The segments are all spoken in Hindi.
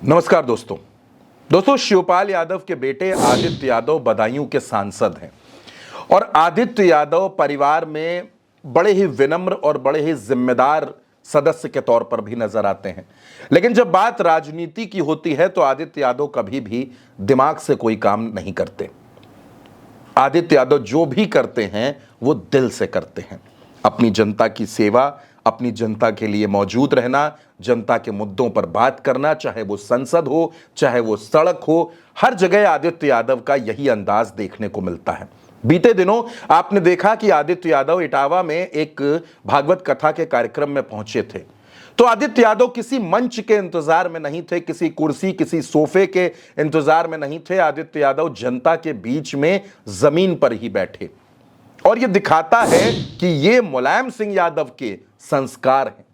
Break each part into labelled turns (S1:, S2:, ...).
S1: नमस्कार दोस्तों शिवपाल यादव के बेटे आदित्य यादव बदायूं के सांसद हैं और आदित्य यादव परिवार में बड़े ही विनम्र और बड़े ही जिम्मेदार सदस्य के तौर पर भी नजर आते हैं। लेकिन जब बात राजनीति की होती है तो आदित्य यादव कभी भी दिमाग से कोई काम नहीं करते। आदित्य यादव जो भी करते हैं वो दिल से करते हैं। अपनी जनता की सेवा, अपनी जनता के लिए मौजूद रहना, जनता के मुद्दों पर बात करना, चाहे वो संसद हो, चाहे वो सड़क हो, हर जगह आदित्य यादव का यही अंदाज देखने को मिलता है। बीते दिनों आपने देखा कि आदित्य यादव इटावा में एक भागवत कथा के कार्यक्रम में पहुंचे थे। तो आदित्य यादव किसी मंच के इंतजार में नहीं थे, किसी कुर्सी, किसी सोफे के इंतजार में नहीं थे। आदित्य यादव जनता के बीच में जमीन पर ही बैठे और यह दिखाता है कि ये मुलायम सिंह यादव के संस्कार हैं।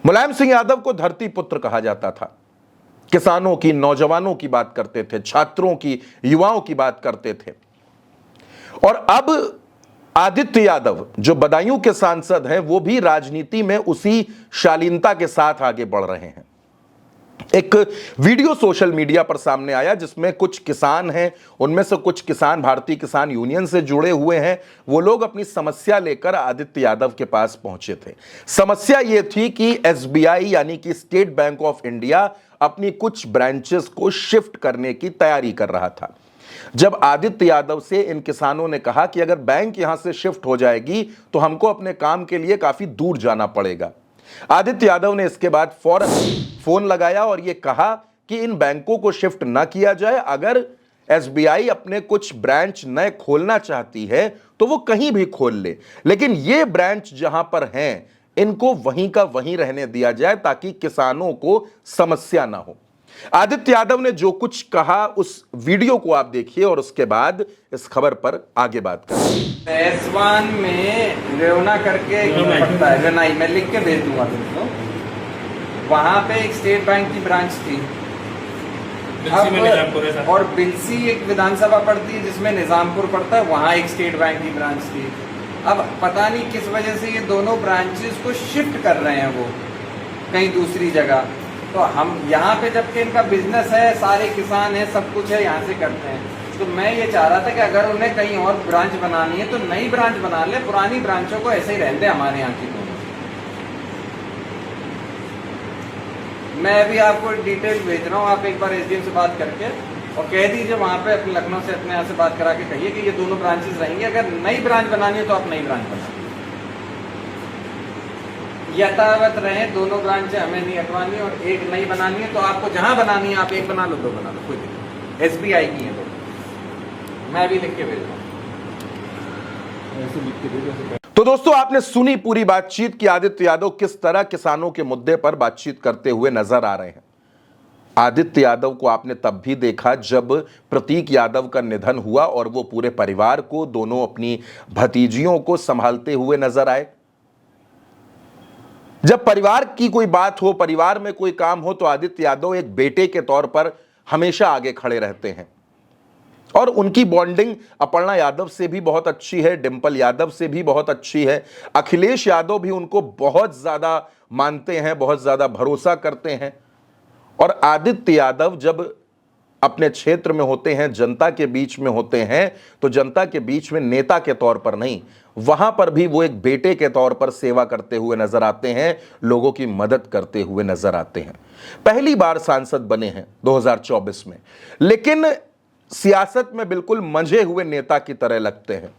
S1: मुलायम सिंह यादव को धरती पुत्र कहा जाता था। किसानों की, नौजवानों की बात करते थे, छात्रों की, युवाओं की बात करते थे। और अब आदित्य यादव जो बदायूं के सांसद हैं वो भी राजनीति में उसी शालीनता के साथ आगे बढ़ रहे हैं। एक वीडियो सोशल मीडिया पर सामने आया जिसमें कुछ किसान हैं, उनमें से कुछ किसान भारतीय किसान यूनियन से जुड़े हुए हैं। वो लोग अपनी समस्या लेकर आदित्य यादव के पास पहुंचे थे। समस्या ये थी कि एसबीआई यानी कि स्टेट बैंक ऑफ इंडिया अपनी कुछ ब्रांचेस को शिफ्ट करने की तैयारी कर रहा था। जब आदित्य यादव से इन किसानों ने कहा कि अगर बैंक यहां से शिफ्ट हो जाएगी तो हमको अपने काम के लिए काफी दूर जाना पड़ेगा, आदित्य यादव ने इसके बाद फौरन फोन लगाया और यह कहा कि इन बैंकों को शिफ्ट ना किया जाए। अगर एसबीआई अपने कुछ ब्रांच नए खोलना चाहती है तो वो कहीं भी खोल ले, लेकिन ये ब्रांच जहां पर हैं इनको वहीं का वहीं रहने दिया जाए ताकि किसानों को समस्या ना हो। आदित्य यादव ने जो कुछ कहा उस वीडियो को आप देखिए और उसके बाद इस खबर पर आगे बात करें।
S2: एसवान में रेवना करके पड़ता है, वेनाई, मैं लिख के भेज दूंगा तुमको। वहां पे एक स्टेट बैंक की ब्रांच थी और बिलसी एक विधानसभा पड़ती है जिसमें निजामपुर पड़ता है, वहां एक स्टेट बैंक की ब्रांच थी। अब पता नहीं किस वजह से ये दोनों ब्रांचेस को शिफ्ट कर रहे हैं वो कहीं दूसरी जगह। तो हम यहाँ पे जबकि इनका बिजनेस है, सारे किसान हैं, सब कुछ है, यहाँ से करते हैं। तो मैं ये चाह रहा था कि अगर उन्हें कहीं और ब्रांच बनानी है तो नई ब्रांच बना ले, पुरानी ब्रांचों को ऐसे ही रहने दें हमारे यहाँ की। मैं अभी आपको डिटेल भेज रहा हूँ, आप एक बार एसडीएम से बात करके और कह दीजिए वहाँ पे अपने लखनऊ से अपने यहाँ से बात करा के कहिए कि ये दोनों ब्रांचेस रहेंगे। अगर नई ब्रांच बनानी है तो आप नई ब्रांच बना, यथावत रहे दोनों ब्रांचें, हमें नहीं हटवानी। और एक नई बनानी है तो आपको जहां बनानी है आप एक बना लो, दो बना लो, कोई दिक्कत। एसबीआई की है दो, मैं भी लिख के भेज रहा हूं।
S1: तो दोस्तों आपने सुनी पूरी बातचीत कि आदित्य यादव किस तरह किसानों के मुद्दे पर बातचीत करते हुए नजर आ रहे हैं। आदित्य यादव को आपने तब भी देखा जब प्रतीक यादव का निधन हुआ और वो पूरे परिवार को, दोनों अपनी भतीजियों को संभालते हुए नजर आए। जब परिवार की कोई बात हो, परिवार में कोई काम हो तो आदित्य यादव एक बेटे के तौर पर हमेशा आगे खड़े रहते हैं। और उनकी बॉन्डिंग अपर्णा यादव से भी बहुत अच्छी है, डिंपल यादव से भी बहुत अच्छी है। अखिलेश यादव भी उनको बहुत ज्यादा मानते हैं, बहुत ज्यादा भरोसा करते हैं। और आदित्य यादव जब अपने क्षेत्र में होते हैं, जनता के बीच में होते हैं, तो जनता के बीच में नेता के तौर पर नहीं, वहां पर भी वो एक बेटे के तौर पर सेवा करते हुए नजर आते हैं, लोगों की मदद करते हुए नजर आते हैं। पहली बार सांसद बने हैं 2024 में, लेकिन सियासत में बिल्कुल मंझे हुए नेता की तरह लगते हैं।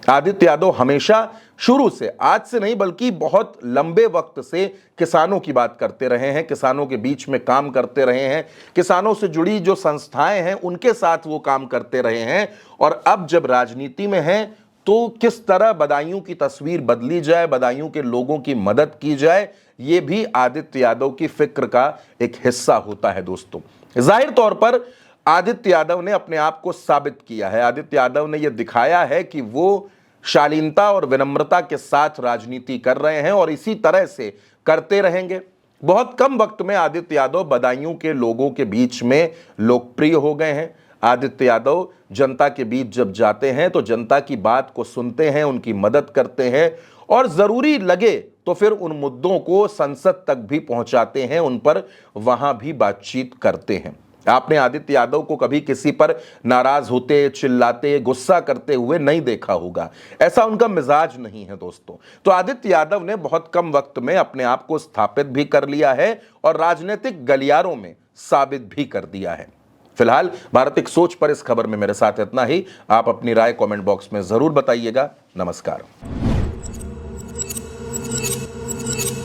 S1: आदित्य यादव हमेशा शुरू से, आज से नहीं बल्कि बहुत लंबे वक्त से किसानों की बात करते रहे हैं, किसानों के बीच में काम करते रहे हैं, किसानों से जुड़ी जो संस्थाएं हैं उनके साथ वो काम करते रहे हैं। और अब जब राजनीति में हैं तो किस तरह बदायूं की तस्वीर बदली जाए, बदायूं के लोगों की मदद की जाए, ये भी आदित्य यादव की फिक्र का एक हिस्सा होता है। दोस्तों जाहिर तौर पर आदित्य यादव ने अपने आप को साबित किया है। आदित्य यादव ने यह दिखाया है कि वो शालीनता और विनम्रता के साथ राजनीति कर रहे हैं और इसी तरह से करते रहेंगे। बहुत कम वक्त में आदित्य यादव बदायूं के लोगों के बीच में लोकप्रिय हो गए हैं। आदित्य यादव जनता के बीच जब जाते हैं तो जनता की बात को सुनते हैं, उनकी मदद करते हैं और जरूरी लगे तो फिर उन मुद्दों को संसद तक भी पहुंचाते हैं, उन पर वहां भी बातचीत करते हैं। आपने आदित्य यादव को कभी किसी पर नाराज होते, चिल्लाते, गुस्सा करते हुए नहीं देखा होगा। ऐसा उनका मिजाज नहीं है दोस्तों। तो आदित्य यादव ने बहुत कम वक्त में अपने आप को स्थापित भी कर लिया है और राजनीतिक गलियारों में साबित भी कर दिया है। फिलहाल भारतीय सोच पर इस खबर में मेरे साथ इतना ही। आप अपनी राय कमेंट बॉक्स में जरूर बताइएगा। नमस्कार।